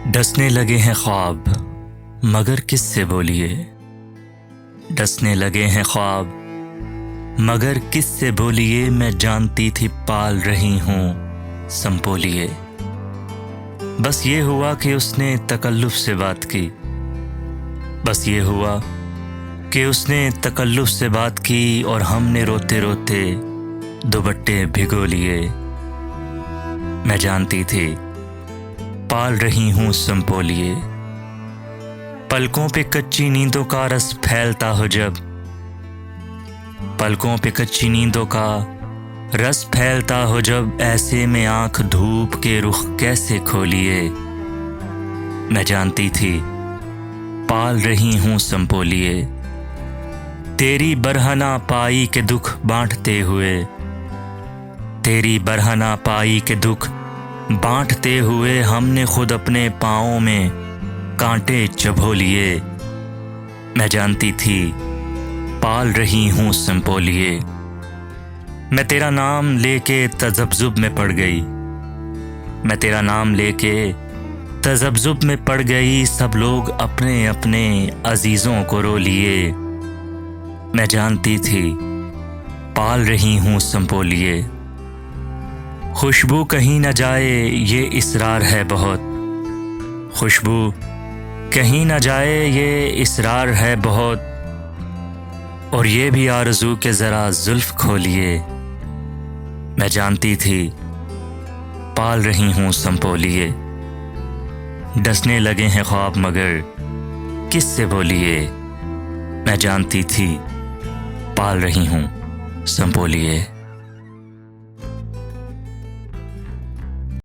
डसने लगे हैं ख्वाब मगर किससे बोलिए। डसने लगे हैं ख्वाब मगर किससे बोलिए। मैं जानती थी पाल रही हूँ संपोलिए। बस ये हुआ कि उसने तकल्लुफ़ से बात की। बस ये हुआ कि उसने तकल्लुफ़ से बात की और हमने रोते रोते दुपट्टे भिगो लिए। मैं जानती थी पाल रही हूँ संपोलिए। पलकों पे कच्ची नींदों का रस फैलता हो जब, पलकों पे कच्ची नींदों का रस फैलता हो जब, ऐसे में आंख धूप के रुख कैसे खोलिए। मैं जानती थी पाल रही हूँ संपोलिए। तेरी बरहना पाई के दुख बांटते हुए, तेरी बरहना पाई के दुख बांटते हुए, हमने खुद अपने पाँवों में कांटे चबो लिए। मैं जानती थी पाल रही हूँ संपोलिए। मैं तेरा नाम लेके तज़ब्ज़ुब में पड़ गई। मैं तेरा नाम लेके तज़ब्ज़ुब में पड़ गई। सब लोग अपने अपने अजीज़ों को रो लिए। मैं जानती थी पाल रही हूँ संपोलिए। खुशबू कहीं न जाए ये इसरार है बहुत, खुशबू कहीं न जाए ये इसरार है बहुत। और ये भी आरज़ू के ज़रा जुल्फ़ खोलिए। मैं जानती थी पाल रही हूँ संपोलिए। डसने लगे हैं ख्वाब मगर किससे बोलिए। मैं जानती थी पाल रही हूँ संपोलिए।